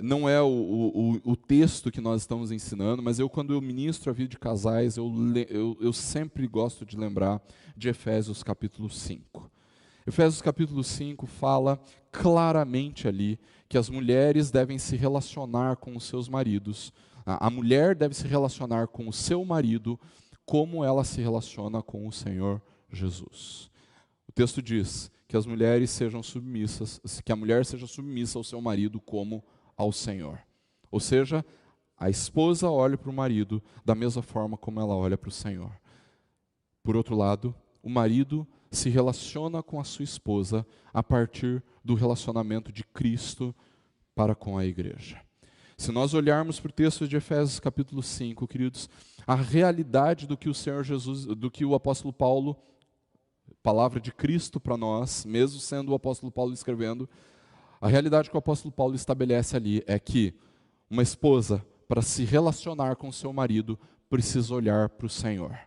Não é o texto que nós estamos ensinando, mas quando eu ministro a vida de casais, eu sempre gosto de lembrar de Efésios capítulo 5. Efésios capítulo 5 fala claramente ali que as mulheres devem se relacionar com os seus maridos. A mulher deve se relacionar com o seu marido como ela se relaciona com o Senhor Jesus. O texto diz que as mulheres sejam submissas, que a mulher seja submissa ao seu marido como ao Senhor. Ou seja, a esposa olha para o marido da mesma forma como ela olha para o Senhor. Por outro lado, o marido se relaciona com a sua esposa a partir do relacionamento de Cristo para com a igreja. Se nós olharmos para o texto de Efésios capítulo 5, queridos, a realidade do que o Senhor Jesus, do que o apóstolo Paulo, palavra de Cristo para nós, mesmo sendo o apóstolo Paulo escrevendo, a realidade que o apóstolo Paulo estabelece ali é que uma esposa, para se relacionar com seu marido, precisa olhar para o Senhor.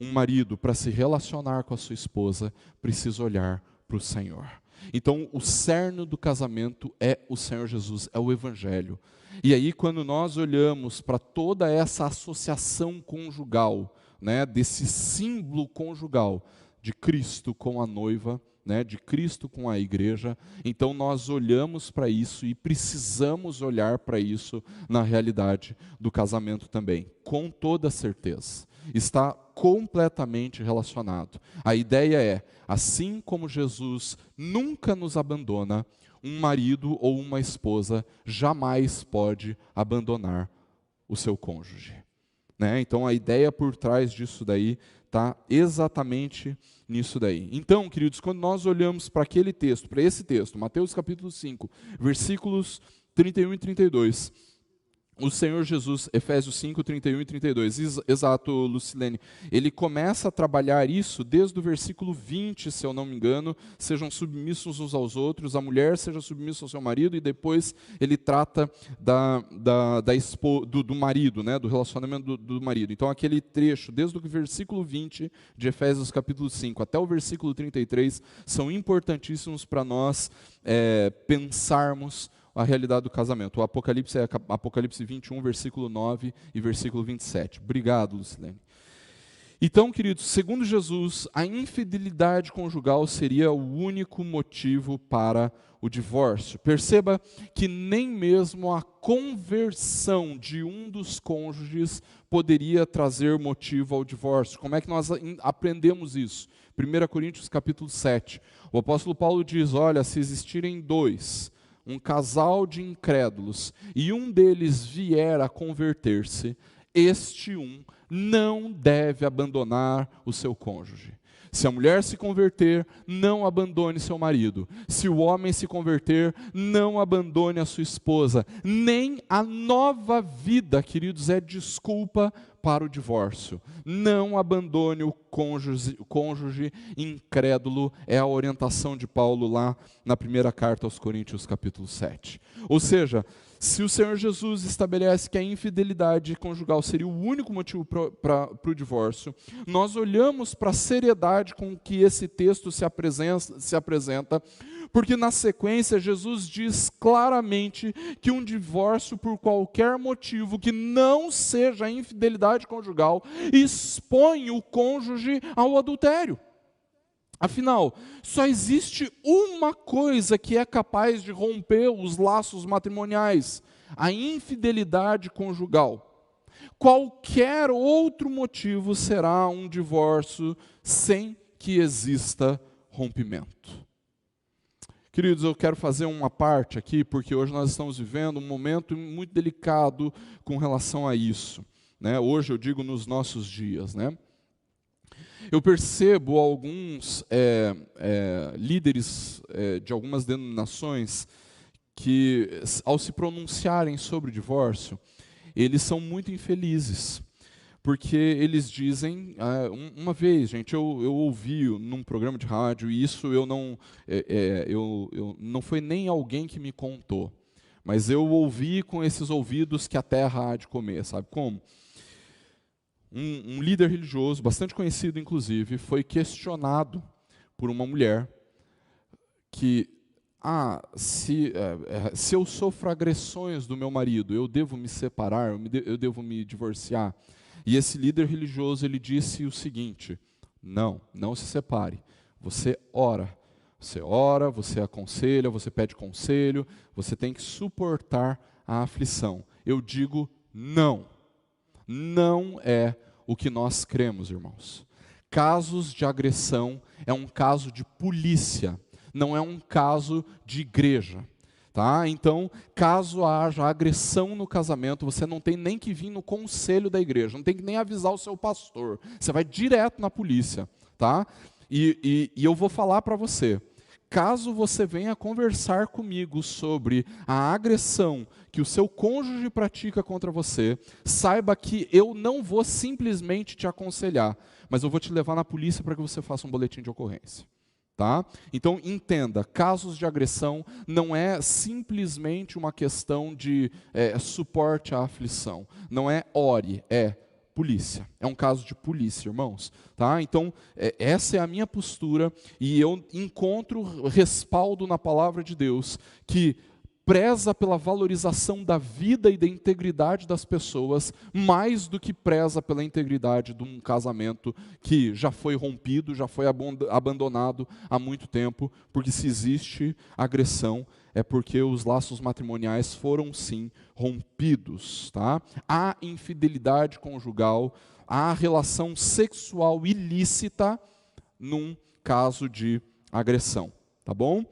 Um marido, para se relacionar com a sua esposa, precisa olhar para o Senhor. Então, o cerne do casamento é o Senhor Jesus, é o Evangelho. E aí, quando nós olhamos para toda essa associação conjugal, desse símbolo conjugal de Cristo com a noiva, de Cristo com a igreja, então nós olhamos para isso e precisamos olhar para isso na realidade do casamento também, com toda certeza. Está completamente relacionado. A ideia é, assim como Jesus nunca nos abandona, um marido ou uma esposa jamais pode abandonar o seu cônjuge. Então a ideia por trás disso daí está exatamente nisso daí. Então, queridos, quando nós olhamos para aquele texto, para esse texto, Mateus capítulo 5, versículos 31 e 32, o Senhor Jesus, Efésios 5, 31 e 32, exato, Lucilene, ele começa a trabalhar isso desde o versículo 20, se eu não me engano, sejam submissos uns aos outros, a mulher seja submissa ao seu marido, e depois ele trata do marido, do relacionamento do marido. Então aquele trecho, desde o versículo 20 de Efésios capítulo 5 até o versículo 33, são importantíssimos para nós pensarmos a realidade do casamento. O Apocalipse é Apocalipse 21, versículo 9 e versículo 27. Obrigado, Lucilene. Então, queridos, segundo Jesus, a infidelidade conjugal seria o único motivo para o divórcio. Perceba que nem mesmo a conversão de um dos cônjuges poderia trazer motivo ao divórcio. Como é que nós aprendemos isso? 1 Coríntios capítulo 7. O apóstolo Paulo diz, olha, se existirem dois, um casal de incrédulos, e um deles vier a converter-se, este um não deve abandonar o seu cônjuge. Se a mulher se converter, não abandone seu marido. Se o homem se converter, não abandone a sua esposa. Nem a nova vida, queridos, é desculpa para o divórcio. Não abandone o cônjuge incrédulo, é a orientação de Paulo lá na primeira carta aos Coríntios, capítulo 7. Ou seja, se o Senhor Jesus estabelece que a infidelidade conjugal seria o único motivo para o divórcio, nós olhamos para a seriedade com que esse texto se apresenta, porque na sequência Jesus diz claramente que um divórcio por qualquer motivo que não seja a infidelidade conjugal expõe o cônjuge ao adultério. Afinal, só existe uma coisa que é capaz de romper os laços matrimoniais: a infidelidade conjugal. Qualquer outro motivo será um divórcio sem que exista rompimento. Queridos, eu quero fazer uma parte aqui, porque hoje nós estamos vivendo um momento muito delicado com relação a isso, né? Hoje eu digo nos nossos dias, né? Eu percebo alguns líderes de algumas denominações que, ao se pronunciarem sobre o divórcio, eles são muito infelizes, porque eles dizem, uma vez, gente, eu ouvi num programa de rádio, e isso eu não foi nem alguém que me contou, mas eu ouvi com esses ouvidos que a terra há de comer, sabe como? Um líder religioso, bastante conhecido inclusive, foi questionado por uma mulher que, se eu sofro agressões do meu marido, eu devo me separar, eu devo me divorciar? E esse líder religioso, ele disse o seguinte: não se separe, você ora, você aconselha, você pede conselho, você tem que suportar a aflição. Eu digo não é o que nós cremos, irmãos. Casos de agressão é um caso de polícia, não é um caso de igreja. Tá? Então, caso haja agressão no casamento, você não tem nem que vir no conselho da igreja, não tem que nem avisar o seu pastor, você vai direto na polícia. Tá? E eu vou falar para você, caso você venha conversar comigo sobre a agressão que o seu cônjuge pratica contra você, saiba que eu não vou simplesmente te aconselhar, mas eu vou te levar na polícia para que você faça um boletim de ocorrência. Tá? Então, entenda, casos de agressão não é simplesmente uma questão de suporte à aflição. Não é ore, é polícia. É um caso de polícia, irmãos. Tá? Então, essa é a minha postura e eu encontro respaldo na palavra de Deus que preza pela valorização da vida e da integridade das pessoas, mais do que preza pela integridade de um casamento que já foi rompido, já foi abandonado há muito tempo, porque se existe agressão, é porque os laços matrimoniais foram sim rompidos. Tá? Há infidelidade conjugal, há relação sexual ilícita num caso de agressão. Tá bom?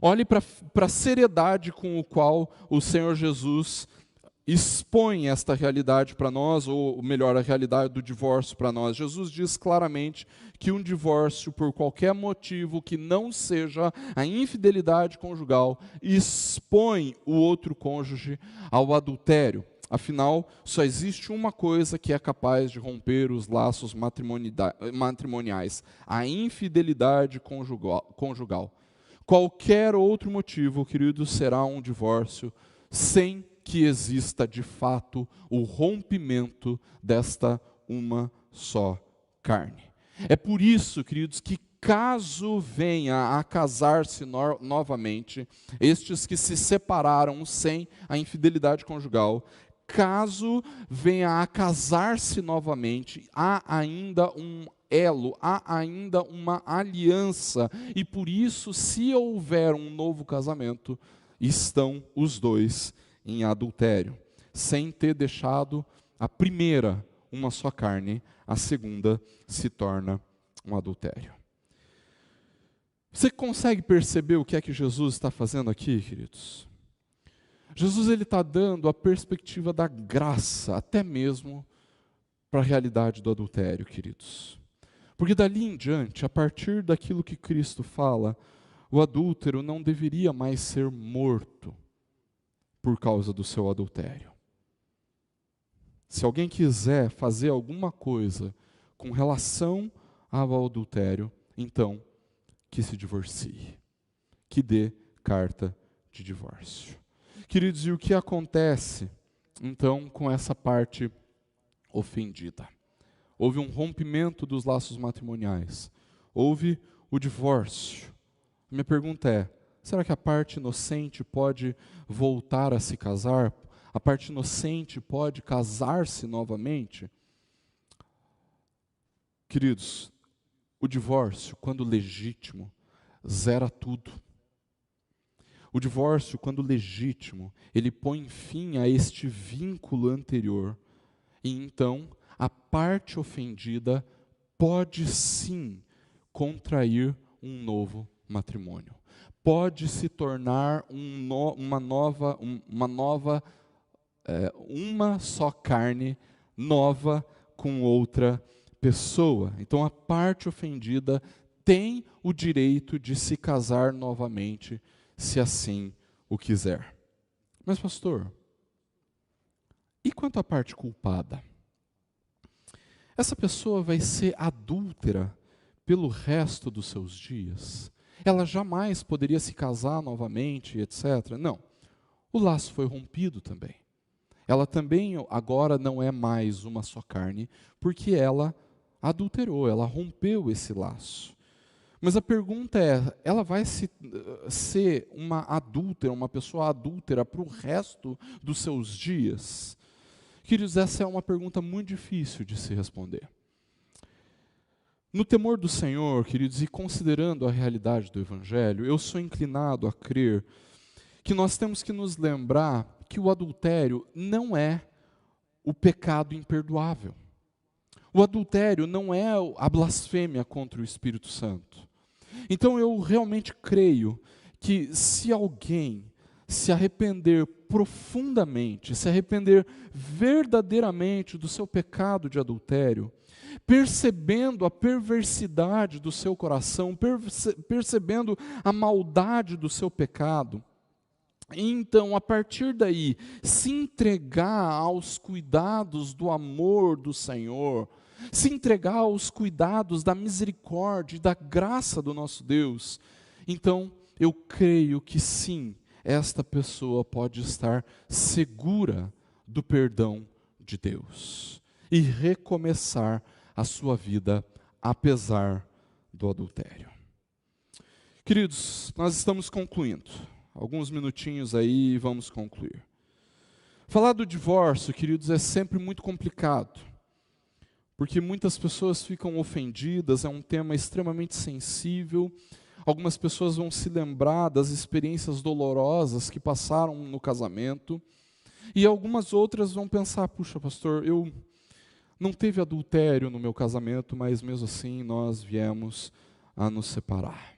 Olhe para a seriedade com o qual o Senhor Jesus expõe esta realidade para nós, ou melhor, a realidade do divórcio para nós. Jesus diz claramente que um divórcio, por qualquer motivo que não seja a infidelidade conjugal, expõe o outro cônjuge ao adultério. Afinal, só existe uma coisa que é capaz de romper os laços matrimoniais: a infidelidade conjugal. Qualquer outro motivo, queridos, será um divórcio sem que exista de fato o rompimento desta uma só carne. É por isso, queridos, que caso venha a casar-se novamente, estes que se separaram sem a infidelidade conjugal, caso venha a casar-se novamente, há ainda um elo, há ainda uma aliança, e por isso, se houver um novo casamento, estão os dois em adultério, sem ter deixado a primeira uma só carne, a segunda se torna um adultério. Você consegue perceber o que é que Jesus está fazendo aqui, queridos? Jesus está dando a perspectiva da graça, até mesmo para a realidade do adultério, queridos. Porque dali em diante, a partir daquilo que Cristo fala, o adúltero não deveria mais ser morto por causa do seu adultério. Se alguém quiser fazer alguma coisa com relação ao adultério, então que se divorcie, que dê carta de divórcio. Queridos, e o que acontece, então, com essa parte ofendida? Houve um rompimento dos laços matrimoniais, houve o divórcio. Minha pergunta é, será que a parte inocente pode voltar a se casar? A parte inocente pode casar-se novamente? Queridos, o divórcio, quando legítimo, zera tudo. O divórcio, quando legítimo, ele põe fim a este vínculo anterior. E então, a parte ofendida pode sim contrair um novo matrimônio. Pode se tornar uma só carne nova com outra pessoa. Então, a parte ofendida tem o direito de se casar novamente, se assim o quiser. Mas, pastor, e quanto à parte culpada? Essa pessoa vai ser adúltera pelo resto dos seus dias? Ela jamais poderia se casar novamente, etc. Não. O laço foi rompido também. Ela também agora não é mais uma só carne, porque ela adulterou, ela rompeu esse laço. Mas a pergunta é, ela vai ser uma adúltera, uma pessoa adúltera para o resto dos seus dias? Queridos, essa é uma pergunta muito difícil de se responder. No temor do Senhor, queridos, e considerando a realidade do Evangelho, eu sou inclinado a crer que nós temos que nos lembrar que o adultério não é o pecado imperdoável. O adultério não é a blasfêmia contra o Espírito Santo. Então eu realmente creio que se alguém se arrepender profundamente, se arrepender verdadeiramente do seu pecado de adultério, percebendo a perversidade do seu coração, percebendo a maldade do seu pecado, então, a partir daí, se entregar aos cuidados do amor do Senhor, se entregar aos cuidados da misericórdia e da graça do nosso Deus, então eu creio que sim, esta pessoa pode estar segura do perdão de Deus e recomeçar a sua vida apesar do adultério. Queridos, nós estamos concluindo. Alguns minutinhos aí e vamos concluir. Falar do divórcio, queridos, é sempre muito complicado, porque muitas pessoas ficam ofendidas, é um tema extremamente sensível. Algumas pessoas vão se lembrar das experiências dolorosas que passaram no casamento, e algumas outras vão pensar, puxa, pastor, eu não teve adultério no meu casamento, mas mesmo assim nós viemos a nos separar.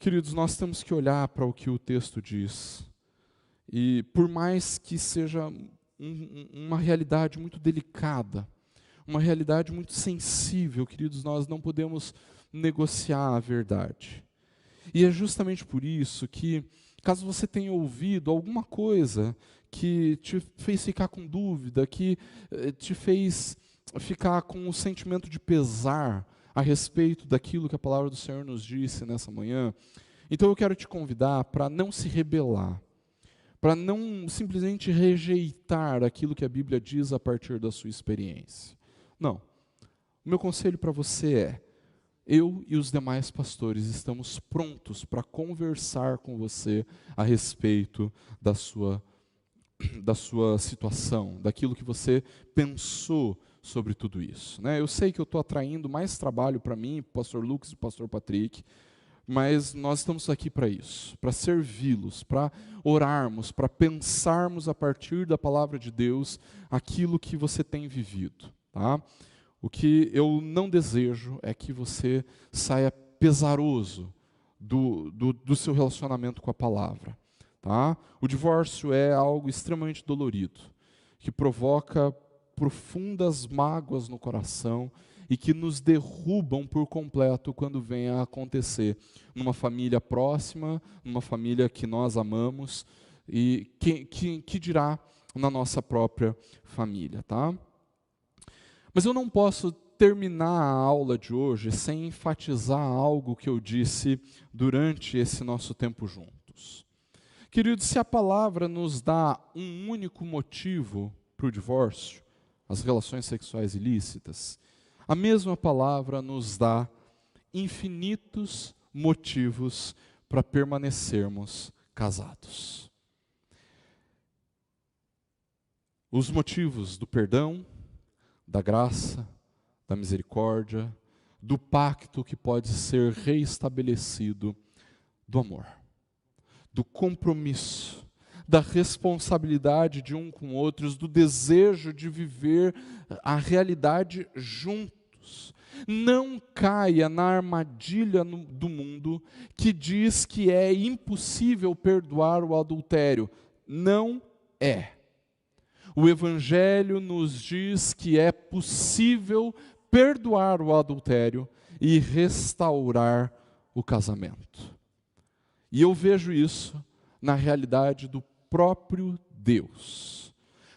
Queridos, nós temos que olhar para o que o texto diz, e por mais que seja uma realidade muito delicada, uma realidade muito sensível, queridos, nós não podemos negociar a verdade. E é justamente por isso que, caso você tenha ouvido alguma coisa que te fez ficar com dúvida, que te fez ficar com um sentimento de pesar a respeito daquilo que a palavra do Senhor nos disse nessa manhã, então eu quero te convidar para não se rebelar, para não simplesmente rejeitar aquilo que a Bíblia diz a partir da sua experiência. Não. O meu conselho para você é, eu e os demais pastores estamos prontos para conversar com você a respeito da sua situação, daquilo que você pensou sobre tudo isso, né? Eu sei que eu estou atraindo mais trabalho para mim, pastor Lucas e pastor Patrick, mas nós estamos aqui para isso, para servi-los, para orarmos, para pensarmos a partir da palavra de Deus aquilo que você tem vivido, tá? O que eu não desejo é que você saia pesaroso do seu relacionamento com a palavra, tá? O divórcio é algo extremamente dolorido, que provoca profundas mágoas no coração e que nos derrubam por completo quando vem a acontecer numa família próxima, numa família que nós amamos e que dirá na nossa própria família, tá? Mas eu não posso terminar a aula de hoje sem enfatizar algo que eu disse durante esse nosso tempo juntos. Queridos, se a palavra nos dá um único motivo para o divórcio, as relações sexuais ilícitas, a mesma palavra nos dá infinitos motivos para permanecermos casados. Os motivos do perdão, da graça, da misericórdia, do pacto que pode ser reestabelecido, do amor, do compromisso, da responsabilidade de um com outros, do desejo de viver a realidade juntos. Não caia na armadilha do mundo que diz que é impossível perdoar o adultério. Não é. O Evangelho nos diz que é possível perdoar o adultério e restaurar o casamento. E eu vejo isso na realidade do próprio Deus.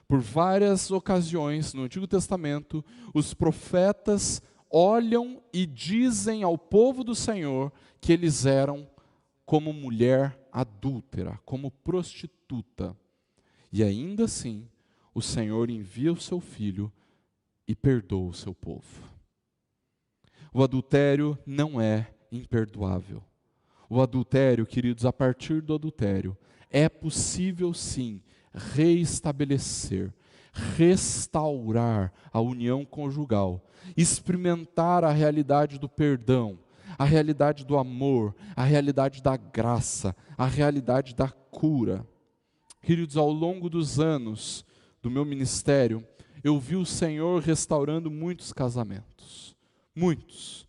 Por várias ocasiões no Antigo Testamento, os profetas olham e dizem ao povo do Senhor que eles eram como mulher adúltera, como prostituta. E ainda assim, o Senhor envia o seu Filho e perdoa o seu povo. O adultério não é imperdoável. O adultério, queridos, a partir do adultério, é possível sim reestabelecer, restaurar a união conjugal, experimentar a realidade do perdão, a realidade do amor, a realidade da graça, a realidade da cura. Queridos, ao longo dos anos do meu ministério, eu vi o Senhor restaurando muitos casamentos, muitos.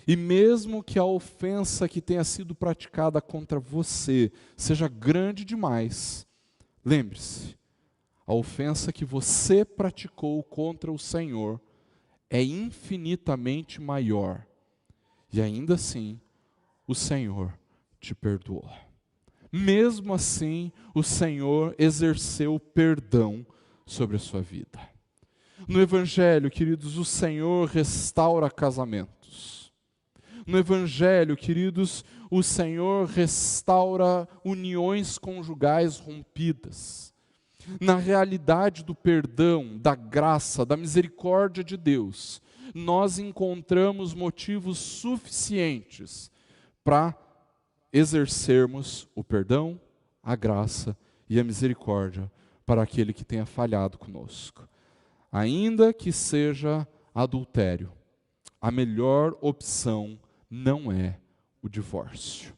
E mesmo que a ofensa que tenha sido praticada contra você seja grande demais, lembre-se, a ofensa que você praticou contra o Senhor é infinitamente maior. E ainda assim, o Senhor te perdoou. Mesmo assim, o Senhor exerceu perdão sobre a sua vida. No Evangelho, queridos, o Senhor restaura casamentos. No Evangelho, queridos, o Senhor restaura uniões conjugais rompidas. Na realidade do perdão, da graça, da misericórdia de Deus, nós encontramos motivos suficientes para exercermos o perdão, a graça e a misericórdia para aquele que tenha falhado conosco. Ainda que seja adultério, a melhor opção não é o divórcio.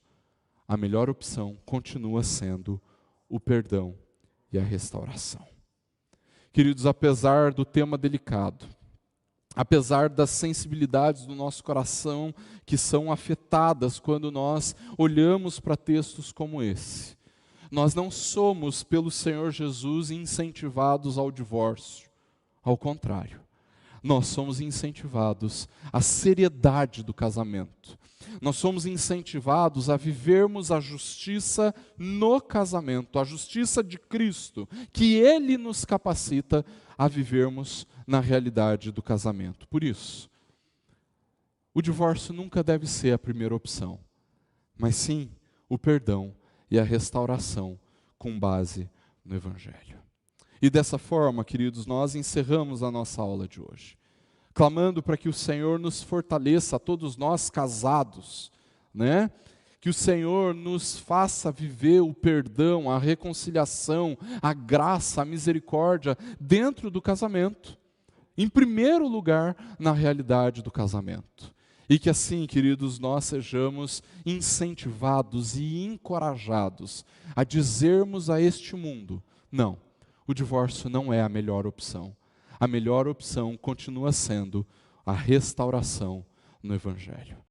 A melhor opção continua sendo o perdão e a restauração. Queridos, apesar do tema delicado, apesar das sensibilidades do nosso coração que são afetadas quando nós olhamos para textos como esse, nós não somos, pelo Senhor Jesus, incentivados ao divórcio. Ao contrário, nós somos incentivados à seriedade do casamento. Nós somos incentivados a vivermos a justiça no casamento, a justiça de Cristo, que Ele nos capacita a vivermos na realidade do casamento. Por isso, o divórcio nunca deve ser a primeira opção, mas sim o perdão e a restauração com base no Evangelho. E dessa forma, queridos, nós encerramos a nossa aula de hoje, clamando para que o Senhor nos fortaleça, a todos nós casados, né? Que o Senhor nos faça viver o perdão, a reconciliação, a graça, a misericórdia dentro do casamento. em primeiro lugar, na realidade do casamento. E que assim, queridos, nós sejamos incentivados e encorajados a dizermos a este mundo: não, o divórcio não é a melhor opção. A melhor opção continua sendo a restauração no Evangelho.